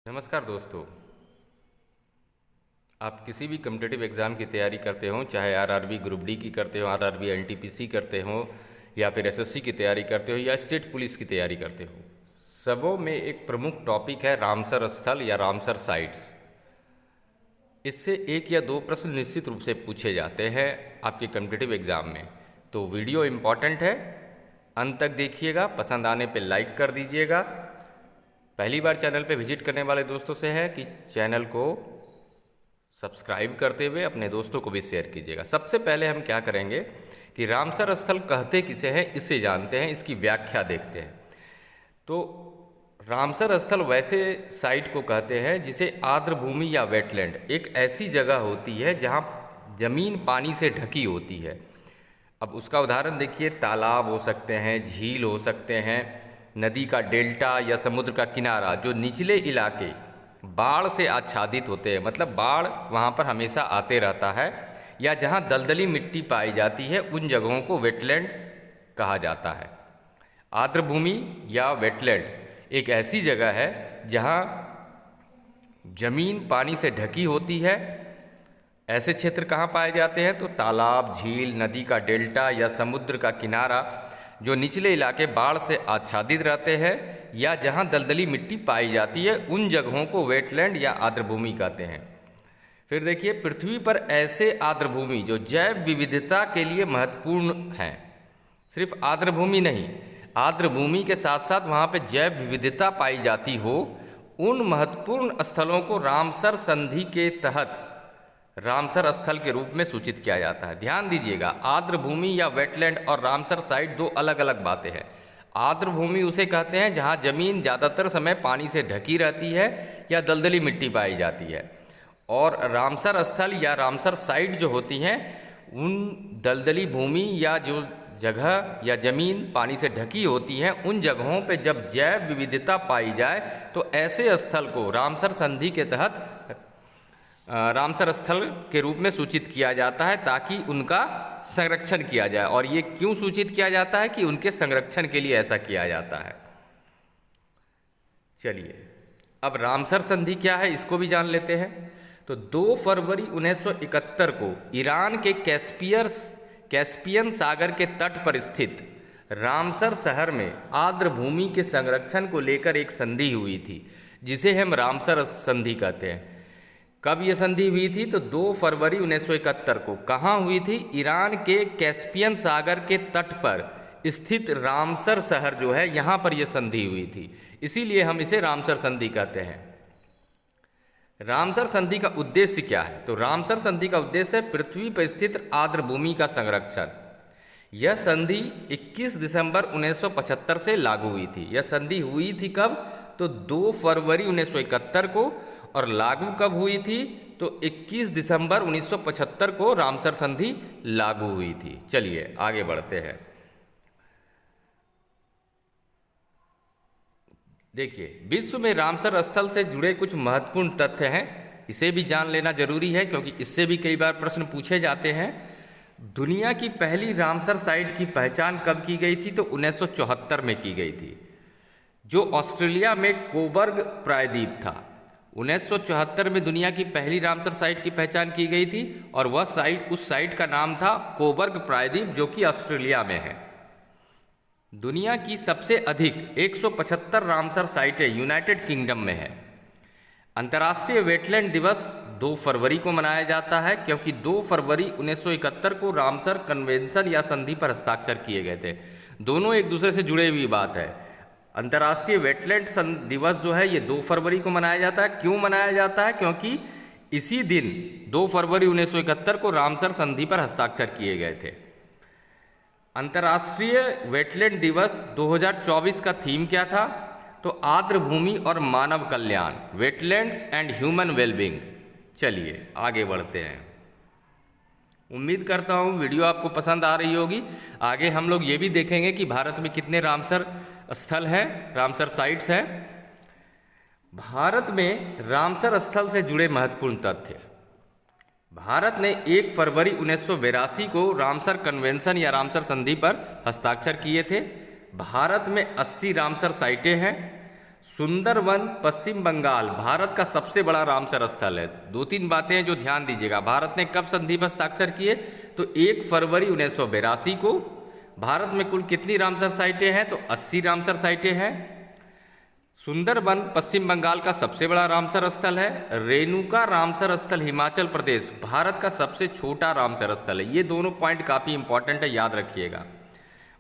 नमस्कार दोस्तों। आप किसी भी कम्पिटिटिव एग्ज़ाम की तैयारी करते हो, चाहे आरआरबी ग्रुप डी की करते हो, आरआरबी एनटीपीसी करते हो, या फिर एसएससी की तैयारी करते हो, या स्टेट पुलिस की तैयारी करते हो, सबों में एक प्रमुख टॉपिक है रामसर स्थल या रामसर साइट्स। इससे एक या दो प्रश्न निश्चित रूप से पूछे जाते हैं आपके कम्पिटिटिव एग्ज़ाम में। तो वीडियो इम्पॉर्टेंट है, अंत तक देखिएगा। पसंद आने पे लाइक कर दीजिएगा। पहली बार चैनल पे विजिट करने वाले दोस्तों से है कि चैनल को सब्सक्राइब करते हुए अपने दोस्तों को भी शेयर कीजिएगा। सबसे पहले हम क्या करेंगे कि रामसर स्थल कहते किसे हैं इसे जानते हैं, इसकी व्याख्या देखते हैं। तो रामसर स्थल वैसे साइट को कहते हैं जिसे आर्द्र भूमि या वेटलैंड, एक ऐसी जगह होती है जहाँ जमीन पानी से ढकी होती है। अब उसका उदाहरण देखिए, तालाब हो सकते हैं, झील हो सकते हैं, नदी का डेल्टा या समुद्र का किनारा, जो निचले इलाके बाढ़ से आच्छादित होते हैं, मतलब बाढ़ वहाँ पर हमेशा आते रहता है, या जहाँ दलदली मिट्टी पाई जाती है, उन जगहों को वेटलैंड कहा जाता है। आर्द्र भूमि या वेटलैंड एक ऐसी जगह है जहाँ जमीन पानी से ढकी होती है। ऐसे क्षेत्र कहाँ पाए जाते हैं? तो तालाब, झील, नदी का डेल्टा या समुद्र का किनारा, जो निचले इलाके बाढ़ से आच्छादित रहते हैं या जहां दलदली मिट्टी पाई जाती है, उन जगहों को वेटलैंड या आर्द्रभूमि कहते हैं। फिर देखिए, पृथ्वी पर ऐसे आर्द्रभूमि जो जैव विविधता के लिए महत्वपूर्ण हैं, सिर्फ आर्द्रभूमि नहीं, आर्द्रभूमि के साथ साथ वहां पे जैव विविधता पाई जाती हो, उन महत्वपूर्ण स्थलों को रामसर संधि के तहत रामसर स्थल के रूप में सूचित किया जाता है। ध्यान दीजिएगा, आर्द्र भूमि या वेटलैंड और रामसर साइट दो अलग अलग बातें हैं। आर्द्र भूमि उसे कहते हैं जहां जमीन ज़्यादातर समय पानी से ढकी रहती है या दलदली मिट्टी पाई जाती है, और रामसर स्थल या रामसर साइट जो होती हैं, उन दलदली भूमि या जो जगह या जमीन पानी से ढकी होती हैं, उन जगहों पे जब जैव विविधता पाई जाए तो ऐसे स्थल को रामसर संधि के तहत रामसर स्थल के रूप में सूचित किया जाता है, ताकि उनका संरक्षण किया जाए। और ये क्यों सूचित किया जाता है कि उनके संरक्षण के लिए ऐसा किया जाता है। चलिए, अब रामसर संधि क्या है इसको भी जान लेते हैं। तो 2 फरवरी 1971 को ईरान के कैस्पियन सागर के तट पर स्थित रामसर शहर में आर्द्र भूमि के संरक्षण को लेकर एक संधि हुई थी, जिसे हम रामसर संधि कहते हैं। कब ये संधि हुई थी? तो 2 फरवरी 1971 को। कहाँ हुई थी? ईरान के कैस्पियन सागर के तट पर स्थित रामसर शहर जो है, यहाँ पर यह संधि हुई थी, इसीलिए हम इसे रामसर संधि कहते हैं। रामसर संधि का उद्देश्य क्या है? तो रामसर संधि का उद्देश्य है पृथ्वी पर स्थित आर्द्र भूमि का संरक्षण। यह संधि 21 दिसंबर 1975 से लागू हुई थी। यह संधि हुई थी कब? तो 2 फरवरी 1971 को, और लागू कब हुई थी? तो 21 दिसंबर 1975 को रामसर संधि लागू हुई थी। चलिए आगे बढ़ते हैं। देखिए, विश्व में रामसर स्थल से जुड़े कुछ महत्वपूर्ण तथ्य हैं, इसे भी जान लेना जरूरी है, क्योंकि इससे भी कई बार प्रश्न पूछे जाते हैं। दुनिया की पहली रामसर साइट की पहचान कब की गई थी? तो 1974 में की गई थी, जो ऑस्ट्रेलिया में कोबर्ग प्रायद्वीप था। 1974 में दुनिया की पहली रामसर साइट की पहचान की गई थी, और वह साइट, उस साइट का नाम था कोबर्ग प्रायद्वीप, जो कि ऑस्ट्रेलिया में है। दुनिया की सबसे अधिक 175 रामसर साइटें यूनाइटेड किंगडम में है। अंतर्राष्ट्रीय वेटलैंड दिवस 2 फरवरी को मनाया जाता है, क्योंकि 2 फरवरी 1971 को रामसर कन्वेंशन या संधि पर हस्ताक्षर किए गए थे। दोनों एक दूसरे से जुड़े हुई बात है। अंतर्राष्ट्रीय वेटलैंड दिवस जो है, ये 2 फरवरी को मनाया जाता है। क्यों मनाया जाता है? क्योंकि इसी दिन 2 फरवरी 1971 को रामसर संधि पर हस्ताक्षर किए गए थे। अंतर्राष्ट्रीय वेटलैंड दिवस 2024 का थीम क्या था? तो आर्द्र भूमि और मानव कल्याण, वेटलैंड्स एंड ह्यूमन वेलबींग। चलिए आगे बढ़ते हैं। उम्मीद करता हूँ वीडियो आपको पसंद आ रही होगी। आगे हम लोग ये भी देखेंगे कि भारत में कितने रामसर स्थल हैं, रामसर साइट्स हैं। भारत में रामसर स्थल से जुड़े महत्वपूर्ण तथ्य। भारत ने 1 फरवरी 1982 को रामसर कन्वेंशन या रामसर संधि पर हस्ताक्षर किए थे। भारत में 80 रामसर साइटें हैं। सुंदरवन पश्चिम बंगाल भारत का सबसे बड़ा रामसर स्थल है। दो तीन बातें हैं जो ध्यान दीजिएगा। भारत ने कब संधि पर हस्ताक्षर किए? तो 1 फरवरी 1982 को। भारत में कुल कितनी रामसर साइटें हैं? तो 80 रामसर साइटें हैं। सुंदरवन पश्चिम बंगाल का सबसे बड़ा रामसर स्थल है। रेणुका रामसर स्थल हिमाचल प्रदेश भारत का सबसे छोटा रामसर स्थल है। ये दोनों पॉइंट काफ़ी इंपॉर्टेंट है, याद रखिएगा।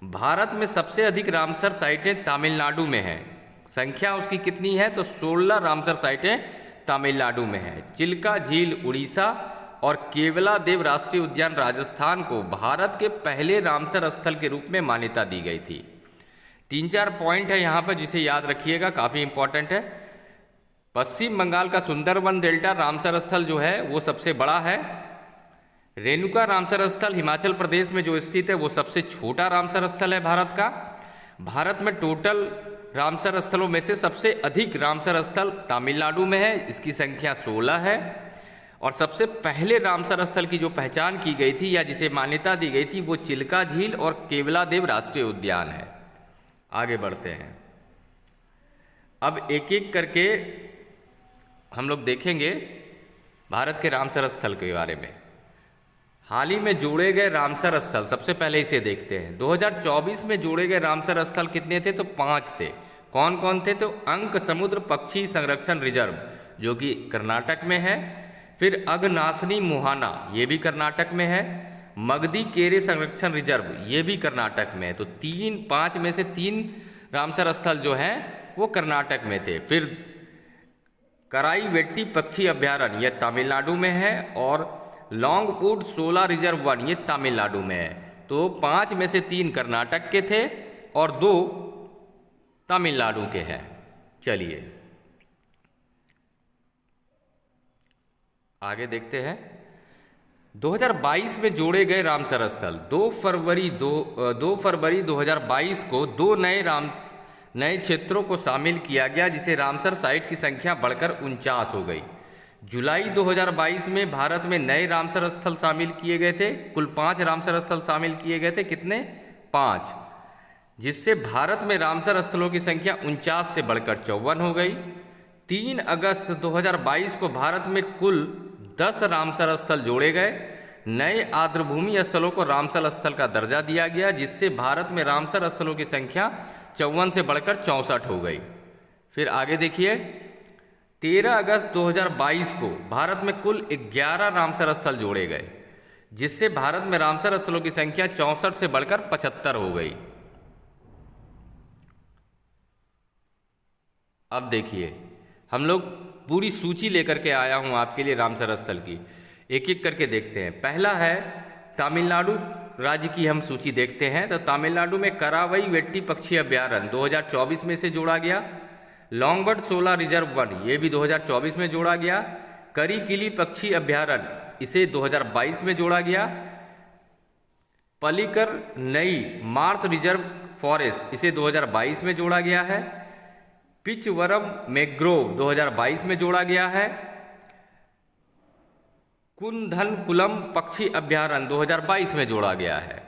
भारत में सबसे अधिक रामसर साइटें तमिलनाडु में हैं। संख्या उसकी कितनी है? तो 16 रामसर साइटें तमिलनाडु में है। चिल्का झील उड़ीसा और केवलादेव राष्ट्रीय उद्यान राजस्थान को भारत के पहले रामसर स्थल के रूप में मान्यता दी गई थी। 3-4 पॉइंट है यहाँ पर जिसे याद रखिएगा, काफ़ी इंपॉर्टेंट है। पश्चिम बंगाल का सुंदरवन डेल्टा रामसर स्थल जो है वो सबसे बड़ा है। रेणुका रामसर स्थल हिमाचल प्रदेश में जो स्थित है वो सबसे छोटा रामसर स्थल है भारत का। भारत में टोटल रामसर स्थलों में से सबसे अधिक रामसर स्थल तमिलनाडु में है, इसकी संख्या 16 है। और सबसे पहले रामसर स्थल की जो पहचान की गई थी या जिसे मान्यता दी गई थी वो चिल्का झील और केवलादेव राष्ट्रीय उद्यान है। आगे बढ़ते हैं। अब एक एक करके हम लोग देखेंगे भारत के रामसर स्थल के बारे में। हाल ही में जोड़े गए रामसर स्थल, सबसे पहले इसे देखते हैं। 2024 में जोड़े गए रामसर स्थल कितने थे? तो 5 थे। कौन कौन थे? तो अंक समुद्र पक्षी संरक्षण रिजर्व जो कि कर्नाटक में है। फिर अगनासनी मुहाना ये भी कर्नाटक में है। मगदी केरे संरक्षण रिजर्व ये भी कर्नाटक में है। तो 5 में से 3 रामसर स्थल जो हैं वो कर्नाटक में थे। फिर कराईवेट्टी पक्षी अभ्यारण्य ये तमिलनाडु में है और लॉन्गवुड सोला रिजर्व 1 ये तमिलनाडु में है। तो 5 में से 3 कर्नाटक के थे और 2 तमिलनाडु के हैं। चलिए आगे देखते हैं। 2022 में जोड़े गए रामसर स्थल 2 फरवरी 2022 को 2 नए क्षेत्रों को शामिल किया गया, जिसे रामसर साइट की संख्या बढ़कर 49 हो गई। जुलाई 2022 में भारत में नए रामसर स्थल शामिल किए गए थे। कुल 5 रामसर स्थल शामिल किए गए थे। कितने? 5, जिससे भारत में रामसर स्थलों की संख्या 49 से बढ़कर 54 हो गई। 3 अगस्त 2022 को भारत में कुल 10 रामसर स्थल जोड़े गए। नए आर्द्रभूमि स्थलों को रामसर स्थल का दर्जा दिया गया, जिससे भारत में रामसर स्थलों की संख्या 54 से बढ़कर 64 हो गई। फिर आगे देखिए। 13 अगस्त 2022 को भारत में कुल 11 रामसर स्थल जोड़े गए, जिससे भारत में रामसर स्थलों की संख्या 64 से बढ़कर 75 हो गई। अब देखिए, हम लोग पूरी सूची लेकर के आया हूं आपके लिए रामसर स्थल की। एक एक करके देखते हैं। पहला है तमिलनाडु राज्य की हम सूची देखते हैं। तो तमिलनाडु में कराईवेट्टी पक्षी अभ्यारण्य 2024 में से जोड़ा गया। लॉन्गबर्ड सोला रिजर्व 1 ये भी 2024 में जोड़ा गया। करिकिली पक्षी अभ्यारण्य इसे 2022 में जोड़ा गया। पलिकर नई मार्स रिजर्व फॉरेस्ट इसे 2022 में जोड़ा गया है। पिचवरम मैंग्रोव 2022 में जोड़ा गया है। कुंदनकुलम पक्षी अभ्यारण्य 2022 में जोड़ा गया है।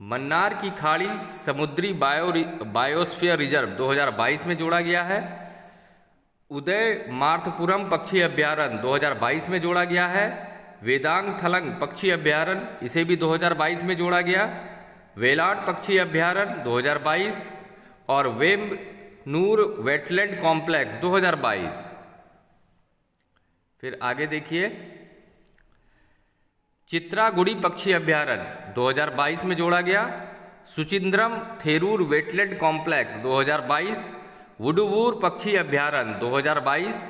मन्नार की खाड़ी समुद्री बायोस्फीयर रिजर्व 2022 में जोड़ा गया है। उदय मार्थपुरम पक्षी अभ्यारण्य 2022 में जोड़ा गया है। वेदांग थलंग पक्षी अभ्यारण्य इसे भी 2022 में जोड़ा गया। वेलाड पक्षी अभ्यारण्य 2022 और वेम्बनूर वेटलैंड कॉम्प्लेक्स 2022। फिर आगे देखिए। चित्रागुड़ी पक्षी अभ्यारण्य 2022 में जोड़ा गया। Suchindram Therur wetland complex 2022। वुडुवूर पक्षी अभ्यारण्य 2022।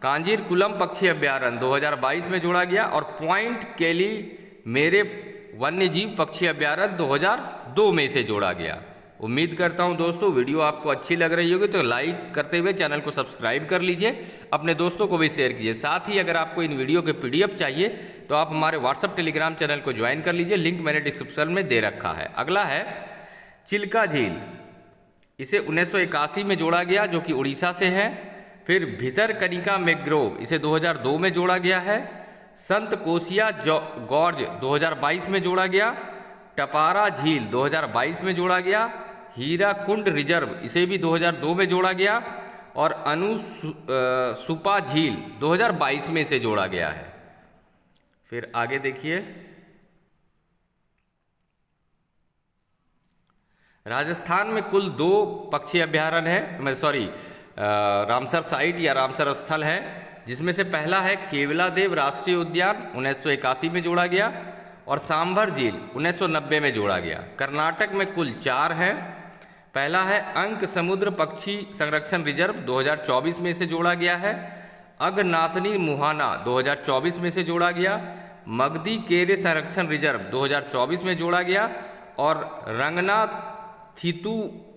कांजीरकुलम पक्षी अभ्यारण्य 2022 में जोड़ा गया और पॉइंट केली मेरे वन्यजीव पक्षी अभ्यारण्य 2002 में से जोड़ा गया। उम्मीद करता हूं दोस्तों वीडियो आपको अच्छी लग रही होगी, तो लाइक करते हुए चैनल को सब्सक्राइब कर लीजिए, अपने दोस्तों को भी शेयर कीजिए। साथ ही अगर आपको इन वीडियो के PDF चाहिए तो आप हमारे व्हाट्सएप टेलीग्राम चैनल को ज्वाइन कर लीजिए, लिंक मैंने डिस्क्रिप्शन में दे रखा है। अगला है चिल्का झील, इसे 1981 में जोड़ा गया जो कि उड़ीसा से है। फिर भितरकनिका मैंग्रोव इसे 2002 में जोड़ा गया है। संत कोसिया गॉर्ज 2022 में जोड़ा गया। टपारा झील 2022 में जोड़ा गया। हीराकुंड रिजर्व इसे भी 2002 में जोड़ा गया और सुपा झील 2022 में इसे जोड़ा गया है। फिर आगे देखिए, राजस्थान में कुल 2 पक्षी अभ्यारण्य है, रामसर साइट या रामसर स्थल है, जिसमें से पहला है केवलादेव राष्ट्रीय उद्यान 1981 में जोड़ा गया और सांभर झील 1990 में जोड़ा गया। कर्नाटक में कुल 4 हैं। पहला है अंक समुद्र पक्षी संरक्षण रिजर्व 2024 में इसे जोड़ा गया है। अगनासनी मुहाना 2024 में इसे जोड़ा गया। मगदी केरे संरक्षण रिजर्व 2024 में जोड़ा गया और रंगना थितु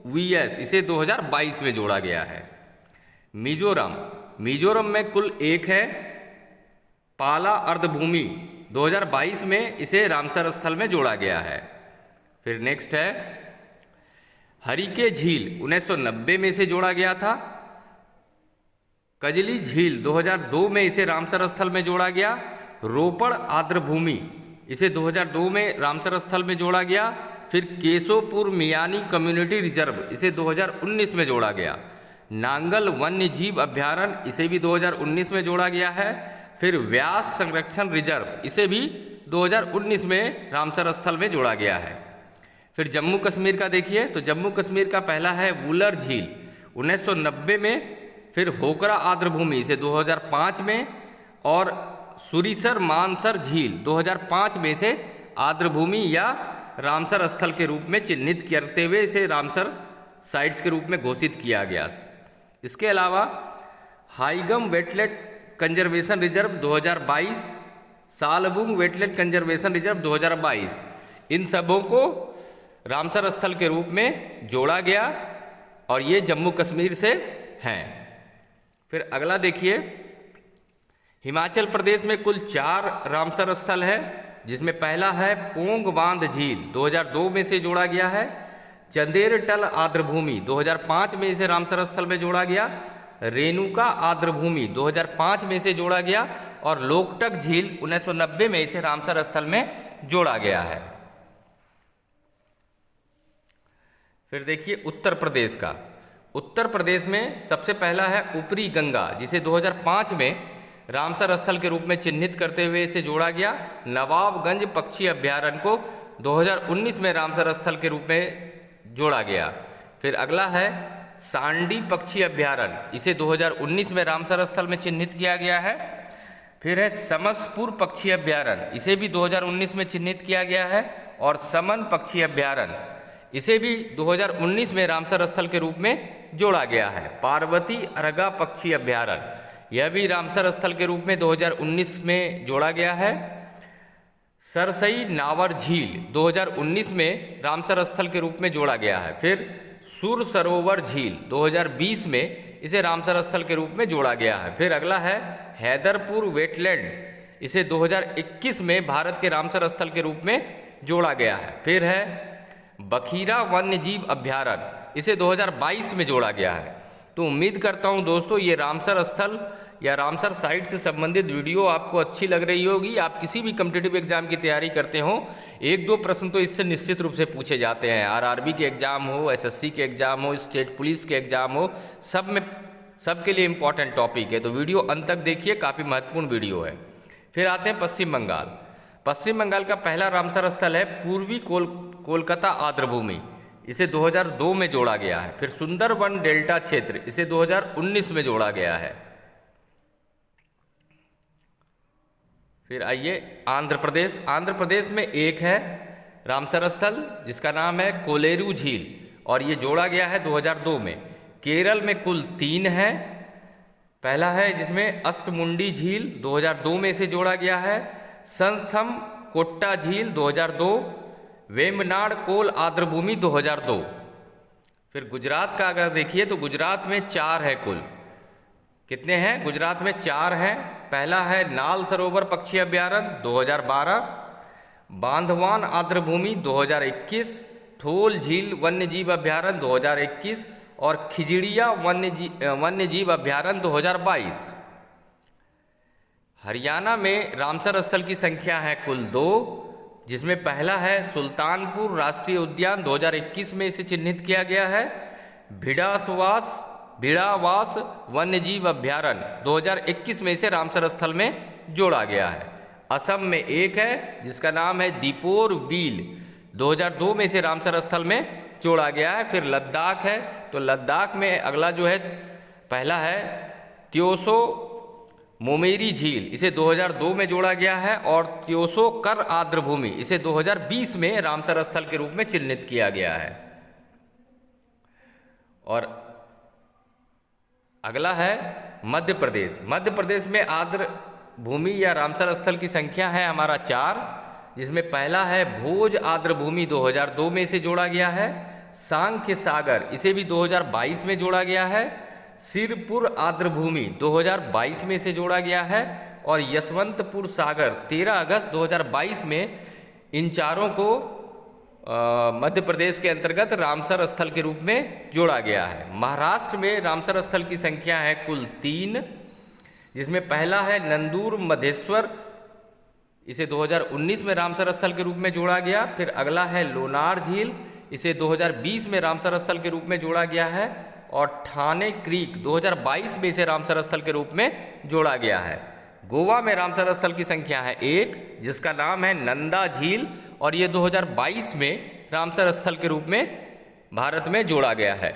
वीएस इसे 2022 में जोड़ा गया है। मिजोरम में कुल 1 है। पाला अर्धभूमि 2022 में इसे रामसर स्थल में जोड़ा गया है। फिर नेक्स्ट है हरिके झील 1990 में इसे जोड़ा गया था। कजली झील 2002 में इसे रामसर स्थल में जोड़ा गया। रोपड़ आर्द्रभूमि इसे 2002 में रामसर स्थल में जोड़ा गया। फिर केशोपुर मियानी कम्युनिटी रिजर्व इसे 2019 में जोड़ा गया। नांगल वन्य जीव अभ्यारण्य इसे भी 2019 में जोड़ा गया है। फिर व्यास संरक्षण रिजर्व इसे भी 2019 में रामसर स्थल में जोड़ा गया है। फिर जम्मू कश्मीर का देखिए, तो जम्मू कश्मीर का पहला है वुलर झील 1990 में। फिर होकरा आर्द्रभूमि इसे 2005 में और सुरीसर मानसर झील 2005 में इसे आर्द्रभूमि या रामसर स्थल के रूप में चिन्हित करते हुए इसे रामसर साइट्स के रूप में घोषित किया गया। इसके अलावा Haigam wetland conservation reserve 2022, Shallabugh wetland conservation reserve 2022, इन सबों को रामसर स्थल के रूप में जोड़ा गया और ये जम्मू कश्मीर से हैं। फिर अगला देखिए, हिमाचल प्रदेश में कुल 4 रामसर स्थल है, जिसमें पहला है पोंग बांध झील 2002 में से जोड़ा गया है। चंदेरटल आर्द्रभूमि 2005 में इसे रामसर स्थल में जोड़ा गया। रेणुका आर्द्रभूमि 2005 में इसे जोड़ा गया और लोकटक झील 1990 में इसे रामसर स्थल में जोड़ा गया है। फिर देखिए उत्तर प्रदेश का, उत्तर प्रदेश में सबसे पहला है ऊपरी गंगा, जिसे 2005 में रामसर स्थल के रूप में चिन्हित करते हुए इसे जोड़ा गया। नवाबगंज पक्षी अभ्यारण्य को 2019 में रामसर स्थल के रूप में जोड़ा गया। फिर अगला है सांडी पक्षी अभ्यारण्य, इसे 2019 में रामसर स्थल में चिन्हित किया गया है। फिर है समसपुर पक्षी अभ्यारण्य, इसे भी 2019 में चिन्हित किया गया है। और समन पक्षी अभ्यारण्य, इसे भी 2019 में रामसर स्थल के रूप में जोड़ा गया है। पार्वती अरगा पक्षी अभ्यारण्य, यह भी रामसर स्थल के रूप में 2019 में जोड़ा गया है। सरसई नावर झील 2019 में रामसर स्थल के रूप में जोड़ा गया है। फिर सुर सरोवर झील 2020 में इसे रामसर स्थल के रूप में जोड़ा गया है। फिर अगला है हैदरपुर वेटलैंड, इसे 2021 में भारत के रामसर स्थल के रूप में जोड़ा गया है। फिर है बखीरा वन्य जीव अभ्यारण्य, इसे 2022 में जोड़ा गया है। तो उम्मीद करता हूं दोस्तों ये रामसर स्थल या रामसर साइट से संबंधित वीडियो आपको अच्छी लग रही होगी। आप किसी भी कॉम्पिटिटिव एग्जाम की तैयारी करते हो, 1-2 प्रश्न तो इससे निश्चित रूप से पूछे जाते हैं। आरआरबी के एग्जाम हो, एसएससी के एग्जाम हो, स्टेट पुलिस के एग्जाम हो, सब के लिए इम्पॉर्टेंट टॉपिक है। तो वीडियो अंत तक देखिए, काफ़ी महत्वपूर्ण वीडियो है। फिर आते हैं पश्चिम बंगाल। पश्चिम बंगाल का पहला रामसर स्थल है पूर्वी कोलकाता आर्द्रभूमि, इसे 2002 में जोड़ा गया है। फिर सुंदरबन डेल्टा क्षेत्र, इसे 2019 में जोड़ा गया है। फिर आइए आंध्र प्रदेश। आंध्र प्रदेश में एक है रामसर स्थल जिसका नाम है कोलेरू झील और ये जोड़ा गया है 2002 में। केरल में कुल 3 है। पहला है जिसमें अष्टमुंडी झील 2002 में इसे जोड़ा गया है। संस्थम कोट्टा झील 2002, वेम्बनाड कोल आर्द्रभूमि 2002। फिर गुजरात का अगर देखिए तो गुजरात में 4 है कुल। कितने हैं? गुजरात में 4 हैं। पहला है नाल सरोवर पक्षी अभ्यारण्य 2012, बांधवान आर्द्रभूमि 2021, ठोल झील वन्य जीव अभ्यारण्य 2021 और खिजड़िया वन्य जीव अभ्यारण्य 2022। हरियाणा में रामसर स्थल की संख्या है कुल 2, जिसमें पहला है सुल्तानपुर राष्ट्रीय उद्यान, 2021 में इसे चिन्हित किया गया है। भिड़ावास वन्यजीव अभ्यारण्य, 2021 में इसे रामसर स्थल में जोड़ा गया है। असम में एक है जिसका नाम है दीपोर बील, 2002 में इसे रामसर स्थल में जोड़ा गया है। फिर लद्दाख है, तो लद्दाख में अगला जो है पहला है त्योसो मोमेरी झील, इसे 2002 में जोड़ा गया है। और त्योसो कर आर्द्रभूमि, इसे 2020 में रामसर स्थल के रूप में चिन्हित किया गया है। और अगला है मध्य प्रदेश। मध्य प्रदेश में आर्द्र भूमि या रामसर स्थल की संख्या है हमारा 4, जिसमें पहला है भोज आर्द्र भूमि, 2002 में इसे जोड़ा गया है। सांख्य सागर, इसे भी 2022 में जोड़ा गया है। सिरपुर आर्द्र भूमि, 2022 में इसे जोड़ा गया है। और यशवंतपुर सागर, 13 अगस्त 2022 में इन चारों को मध्य प्रदेश के अंतर्गत रामसर स्थल के रूप में जोड़ा गया है। महाराष्ट्र में रामसर स्थल की संख्या है कुल 3, जिसमें पहला है नंदूर मधेश्वर, इसे 2019 में रामसर स्थल के रूप में जोड़ा गया। फिर अगला है लोनार झील, इसे 2020 में रामसर स्थल के रूप में जोड़ा गया है। और ठाणे क्रीक, 2022 में इसे रामसर स्थल के रूप में जोड़ा गया है। गोवा में रामसर स्थल की संख्या है 1, जिसका नाम है नंदा झील, और ये 2022 में रामसर स्थल के रूप में भारत में जोड़ा गया है।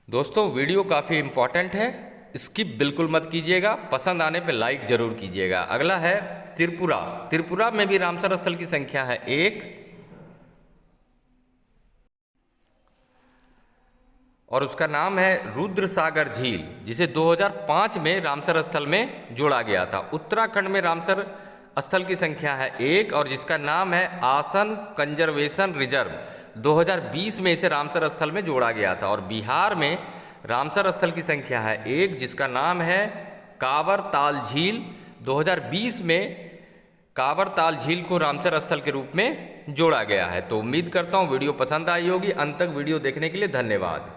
दोस्तों, वीडियो काफ़ी इम्पॉर्टेंट है, स्किप बिल्कुल मत कीजिएगा, पसंद आने पे लाइक जरूर कीजिएगा। अगला है त्रिपुरा। त्रिपुरा में भी रामसर स्थल की संख्या है 1, और उसका नाम है रुद्र सागर झील, जिसे 2005 में रामसर स्थल में जोड़ा गया था। उत्तराखंड में रामसर स्थल की संख्या है 1, और जिसका नाम है आसन कंजर्वेशन रिजर्व, 2020 में इसे रामसर स्थल में जोड़ा गया था। और बिहार में रामसर स्थल की संख्या है 1, जिसका नाम है कांवर ताल झील, 2020 में कांवर ताल झील को रामसर स्थल के रूप में जोड़ा गया है। तो उम्मीद करता हूँ वीडियो पसंद आई होगी। अंत तक वीडियो देखने के लिए धन्यवाद।